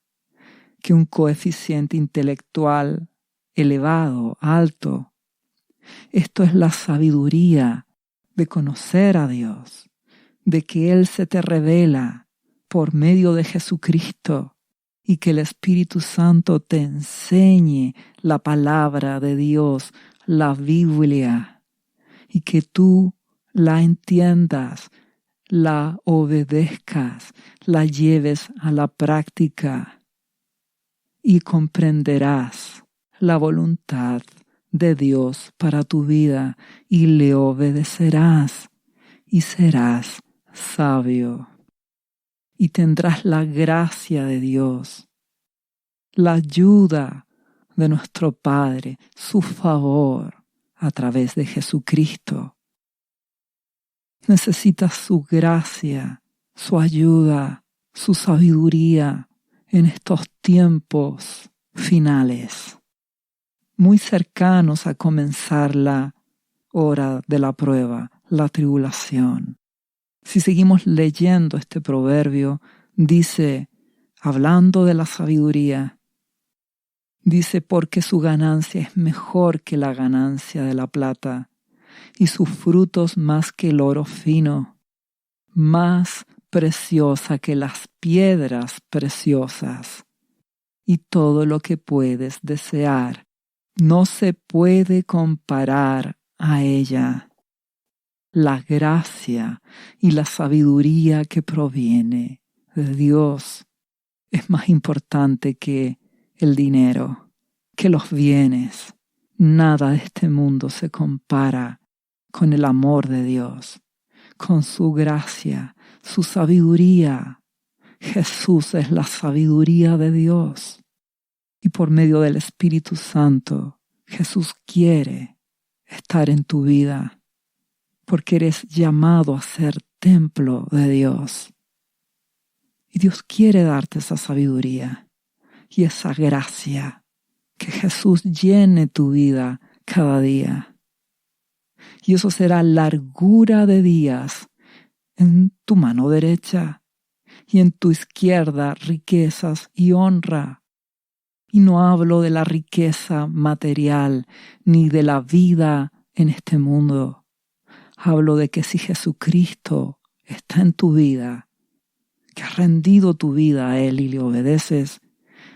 que un coeficiente intelectual elevado, alto. Esto es la sabiduría de conocer a Dios, de que Él se te revela por medio de Jesucristo y que el Espíritu Santo te enseñe la palabra de Dios, la Biblia, y que tú la entiendas, la obedezcas, la lleves a la práctica y comprenderás la voluntad de Dios para tu vida y le obedecerás y serás sabio y tendrás la gracia de Dios, la ayuda de nuestro Padre, su favor a través de Jesucristo. Necesitas su gracia, su ayuda, su sabiduría en estos tiempos finales, muy cercanos a comenzar la hora de la prueba, la tribulación. Si seguimos leyendo este proverbio, dice, hablando de la sabiduría, dice: porque su ganancia es mejor que la ganancia de la plata, y sus frutos más que el oro fino, más preciosa que las piedras preciosas. Y todo lo que puedes desear no se puede comparar a ella. La gracia y la sabiduría que proviene de Dios es más importante que el dinero, que los bienes. Nada de este mundo se compara con el amor de Dios, con su gracia, su sabiduría. Jesús es la sabiduría de Dios. Y por medio del Espíritu Santo, Jesús quiere estar en tu vida, porque eres llamado a ser templo de Dios. Y Dios quiere darte esa sabiduría y esa gracia, que Jesús llene tu vida cada día. Y eso será largura de días en tu mano derecha y en tu izquierda riquezas y honra. Y no hablo de la riqueza material ni de la vida en este mundo. Hablo de que si Jesucristo está en tu vida, que has rendido tu vida a Él y le obedeces,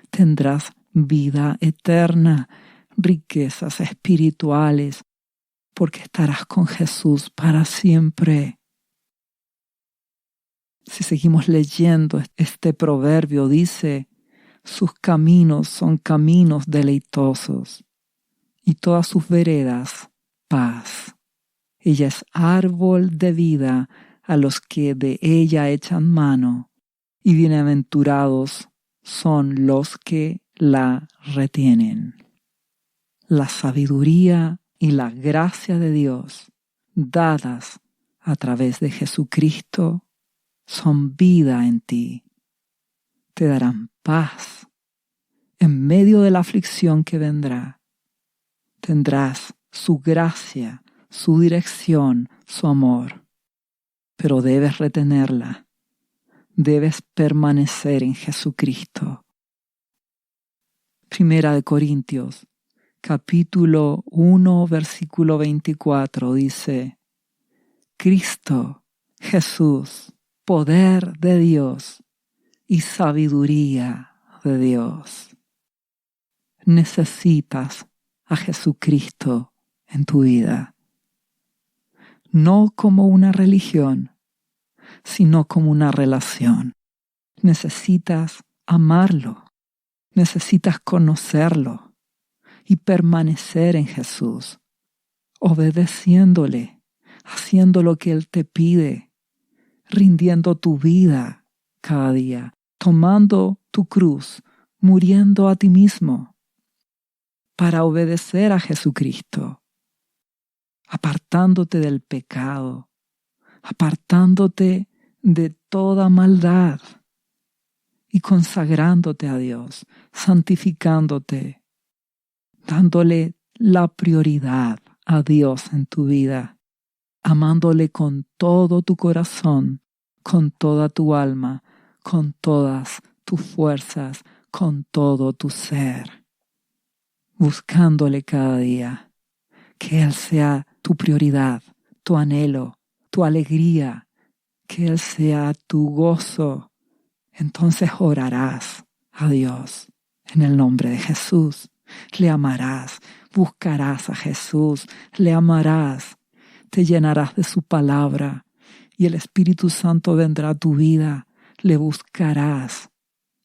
tendrás vida eterna, riquezas espirituales, porque estarás con Jesús para siempre. Si seguimos leyendo este proverbio, dice: sus caminos son caminos deleitosos y todas sus veredas paz. Ella es árbol de vida a los que de ella echan mano, y bienaventurados son los que la retienen. La sabiduría y la gracia de Dios, dadas a través de Jesucristo, son vida en ti. Te darán paz. En medio de la aflicción que vendrá, tendrás su gracia, su dirección, su amor. Pero debes retenerla. Debes permanecer en Jesucristo. Primera de Corintios, capítulo 1, versículo 24 dice: Cristo, Jesús, poder de Dios y sabiduría de Dios. Necesitas a Jesucristo en tu vida, no como una religión, sino como una relación. Necesitas amarlo, necesitas conocerlo y permanecer en Jesús, obedeciéndole, haciendo lo que Él te pide, rindiendo tu vida cada día, tomando tu cruz, muriendo a ti mismo para obedecer a Jesucristo, apartándote del pecado, apartándote de toda maldad y consagrándote a Dios, santificándote, dándole la prioridad a Dios en tu vida, amándole con todo tu corazón, con toda tu alma, con todas tus fuerzas, con todo tu ser, buscándole cada día, que Él sea tu prioridad, tu anhelo, tu alegría, que Él sea tu gozo. Entonces orarás a Dios en el nombre de Jesús. Le amarás, buscarás a Jesús, le amarás, te llenarás de su palabra y el Espíritu Santo vendrá a tu vida. Le buscarás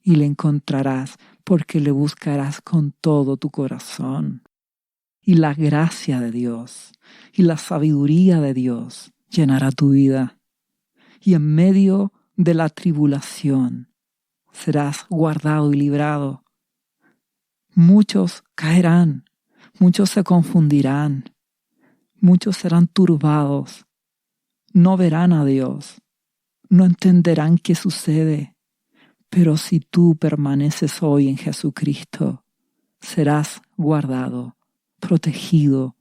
y le encontrarás, porque le buscarás con todo tu corazón. Y la gracia de Dios y la sabiduría de Dios llenará tu vida. Y en medio de la tribulación serás guardado y librado. Muchos caerán, muchos se confundirán, muchos serán turbados, no verán a Dios, no entenderán qué sucede. Pero si tú permaneces hoy en Jesucristo, serás guardado, protegido,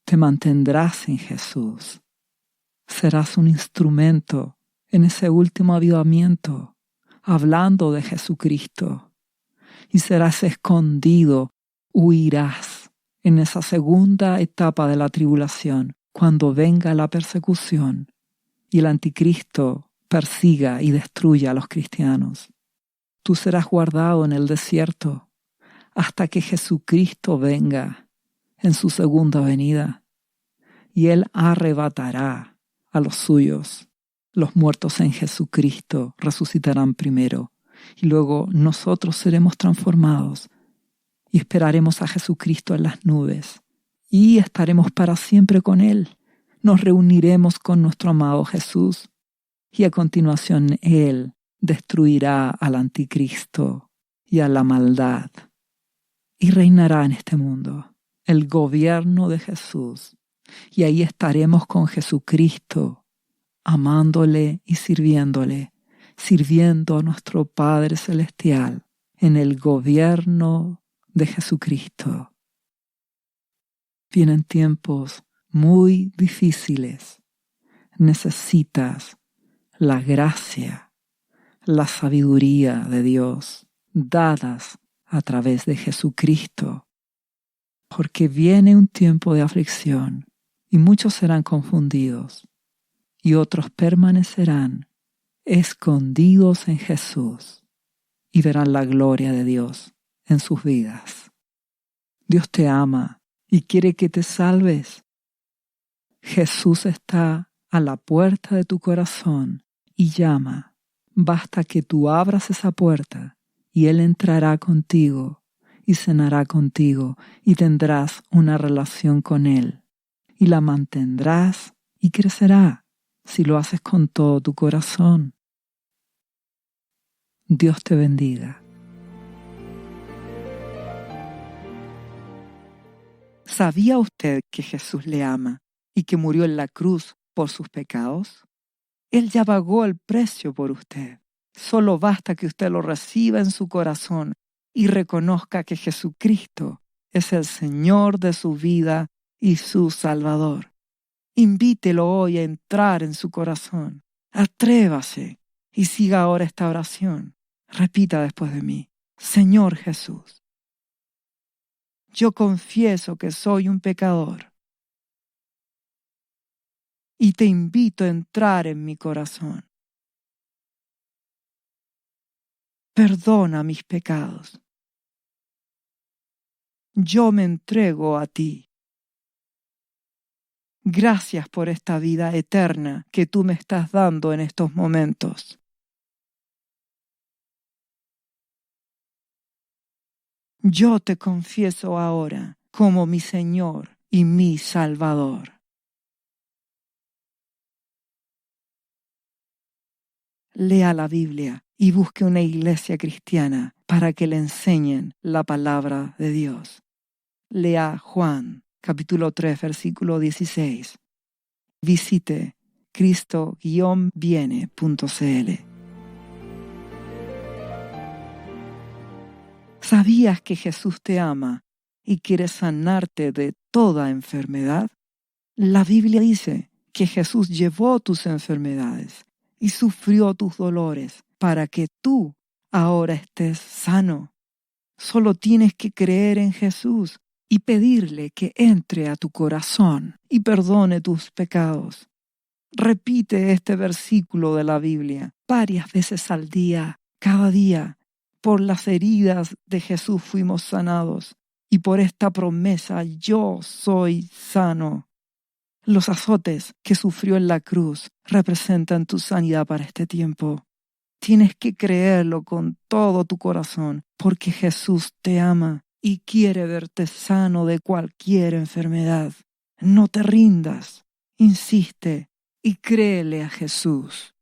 te mantendrás en Jesús. Serás un instrumento en ese último avivamiento, hablando de Jesucristo, y serás escondido, huirás en esa segunda etapa de la tribulación, cuando venga la persecución y el anticristo persiga y destruya a los cristianos. Tú serás guardado en el desierto hasta que Jesucristo venga en su segunda venida, y Él arrebatará a los suyos. Los muertos en Jesucristo resucitarán primero, y luego nosotros seremos transformados y esperaremos a Jesucristo en las nubes, y estaremos para siempre con Él. Nos reuniremos con nuestro amado Jesús, y a continuación Él destruirá al anticristo y a la maldad, y reinará en este mundo el gobierno de Jesús, y ahí estaremos con Jesucristo, amándole y sirviéndole, sirviendo a nuestro Padre Celestial en el gobierno de Jesucristo. Vienen tiempos muy difíciles. Necesitas la gracia, la sabiduría de Dios, dadas a través de Jesucristo, porque viene un tiempo de aflicción y muchos serán confundidos y otros permanecerán escondidos en Jesús y verán la gloria de Dios en sus vidas. Dios te ama y quiere que te salves. Jesús está a la puerta de tu corazón y llama. Basta que tú abras esa puerta y Él entrará contigo y cenará contigo y tendrás una relación con Él y la mantendrás y crecerá si lo haces con todo tu corazón. Dios te bendiga. ¿Sabía usted que Jesús le ama y que murió en la cruz por sus pecados? Él ya pagó el precio por usted. Solo basta que usted lo reciba en su corazón y reconozca que Jesucristo es el Señor de su vida y su Salvador. Invítelo hoy a entrar en su corazón. Atrévase y siga ahora esta oración. Repita después de mí: Señor Jesús, yo confieso que soy un pecador y te invito a entrar en mi corazón. Perdona mis pecados. Yo me entrego a ti. Gracias por esta vida eterna que tú me estás dando en estos momentos. Yo te confieso ahora como mi Señor y mi Salvador. Lea la Biblia y busque una iglesia cristiana para que le enseñen la palabra de Dios. Lea Juan, capítulo 3, versículo 16. Visite cristo-viene.cl. ¿Sabías que Jesús te ama y quiere sanarte de toda enfermedad? La Biblia dice que Jesús llevó tus enfermedades y sufrió tus dolores para que tú ahora estés sano. Solo tienes que creer en Jesús y pedirle que entre a tu corazón y perdone tus pecados. Repite este versículo de la Biblia varias veces al día, cada día. Por las heridas de Jesús fuimos sanados y por esta promesa yo soy sano. Los azotes que sufrió en la cruz representan tu sanidad para este tiempo. Tienes que creerlo con todo tu corazón porque Jesús te ama y quiere verte sano de cualquier enfermedad. No te rindas, insiste y créele a Jesús.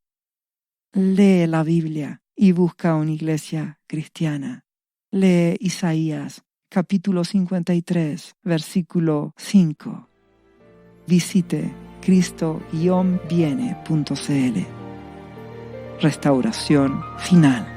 Lee la Biblia y busca una iglesia cristiana. Lee Isaías, capítulo 53, versículo 5. Visite cristo-viene.cl. Restauración final.